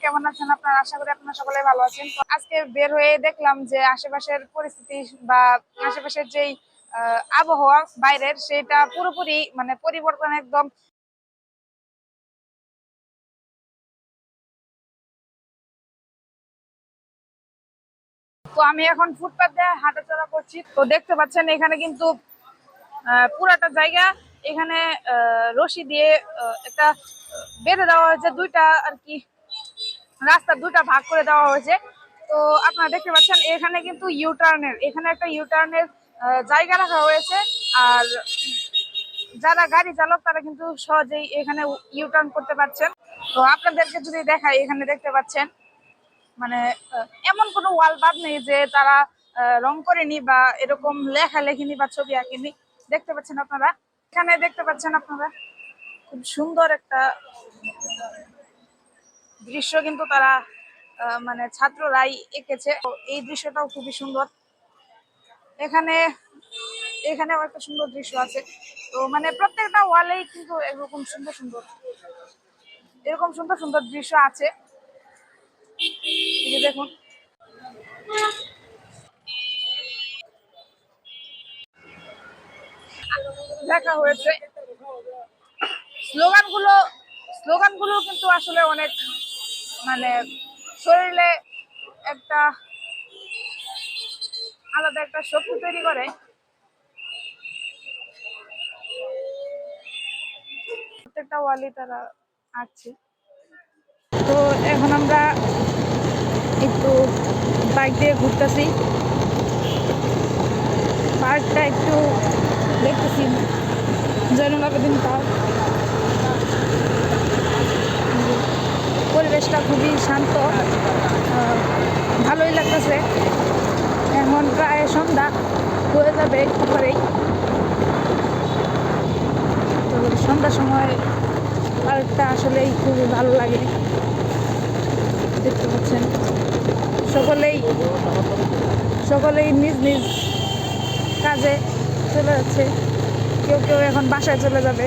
কেমন আছেন আপনারা? আশা করি আপনারা সকলে ভালো আছেন। তো আজকে বের হয়ে দেখলাম যে আশেপাশের পরিস্থিতি বা আশেপাশের যেই আবহাওয়া বাইরের সেটা পুরোপুরি মানে পরিবর্তন একদম। তো আমি এখন ফুটপাত দিয়ে হাঁটাচলা করছি। তো দেখতে পাচ্ছেন এখানে কিন্তু পুরাটা জায়গা এখানে রশি দিয়ে একটা বেঁধে দেওয়া হয়েছে, দুইটা আর কি রাস্তা দুইটা ভাগ করে দেওয়া হয়েছে। তো আপনারা দেখতে পাচ্ছেন এখানে কিন্তু ইউটার্নের এখানে একটা ইউটার্নের জায়গা রাখা হয়েছে। আর যারা গাড়ি চালক তারা কিন্তু সহজেই এখানে ইউটার্ন করতে পারছেন। তো আপনাদেরকে যদি দেখাই, এখানে দেখতে পাচ্ছেন মানে এমন কোনো ওয়াল বাদ নেই যে তারা রং করেনি বা এরকম লেখা লেখেনি বা ছবি আঁকেনি। দেখতে পাচ্ছেন আপনারা, এখানে দেখতে পাচ্ছেন আপনারা খুব সুন্দর একটা দৃশ্য কিন্তু তারা মানে ছাত্ররাই এঁকেছে। তো এই দৃশ্যটাও খুবই সুন্দর। এখানে এখানেও একটা সুন্দর দৃশ্য আছে। তো মানে প্রত্যেকটা ওয়ালেই কিন্তু এরকম সুন্দর সুন্দর এরকম সুন্দর সুন্দর দৃশ্য আছে। এই যে দেখুন, লেখা হয়েছে স্লোগানগুলো। স্লোগানগুলো কিন্তু আসলে অনেক মানে শরীরে একটা আলাদা একটা শক্তি তৈরি করে। প্রত্যেকটা ওয়ালই তারা আঁকছে। তো এখন আমরা একটু বাইক দিয়ে ঘুরতেছি, পার্কটা একটু দেখতেছি, জয়নুল আবেদিন পার্ক। পরিবেশটা খুবই শান্ত, ভালোই লাগতেছে। এখন প্রায় সন্ধ্যা হয়ে যাবে একটু পরেই। তো সন্ধ্যার সময় পার্কটা আসলেই খুবই ভালো লাগে। দেখতে পাচ্ছেন সকলেই সকলেই নিজ নিজ কাজে চলে যাচ্ছে, কেউ কেউ এখন বাসায় চলে যাবে।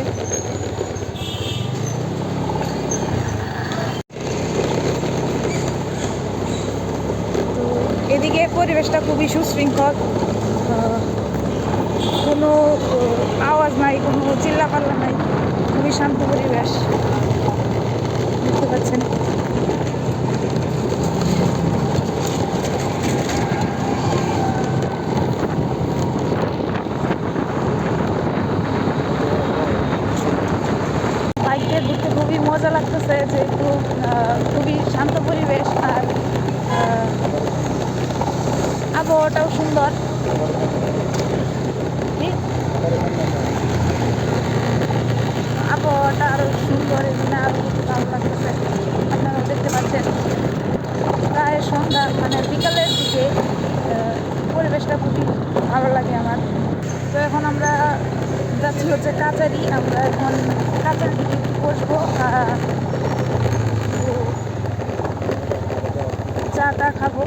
তো এদিকে পরিবেশটা খুবই সুশৃঙ্খল, কোনো আওয়াজ নাই, কোনো চিল্লাপাল্লা নাই, খুবই শান্ত পরিবেশ। দেখতে পাচ্ছেন বাইক দিয়ে ঘুরতে খুবই মজা লাগতেছে, যেহেতু খুবই শান্ত পরিবেশ আর আবহাওয়াটাও সুন্দর। আবহাওয়াটা আরো সুন্দর, এখানে আরো ভালো লাগতেছে। আপনারা দেখতে পাচ্ছেন প্রায় সন্ধ্যা মানে বিকালের দিকে পরিবেশটা খুবই ভালো লাগে আমার। তো এখন আমরা যাচ্ছি হচ্ছে কাচারি। আমরা এখন কাচারির দিকে বসবো, চাটা খাবো।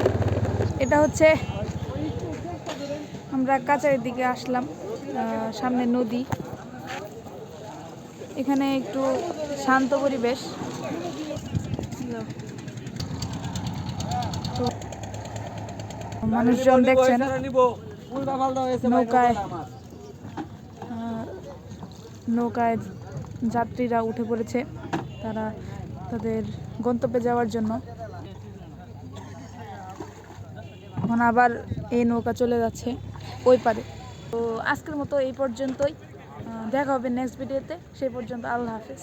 এটা হচ্ছে আমরা কাচারির দিকে আসলাম, সামনে নদী, এখানে একটু শান্ত পরিবেশ। তো মানুষজন দেখছেন নৌকায় নৌকায় যাত্রীরা উঠে পড়েছে, তারা তাদের গন্তব্যে যাওয়ার জন্য। এখন আবার এই নৌকা চলে যাচ্ছে ওই পারে। তো আজকের মতো এই পর্যন্তই, দেখা হবে নেক্সট ভিডিওতে। সেই পর্যন্ত আল্লাহ হাফেজ।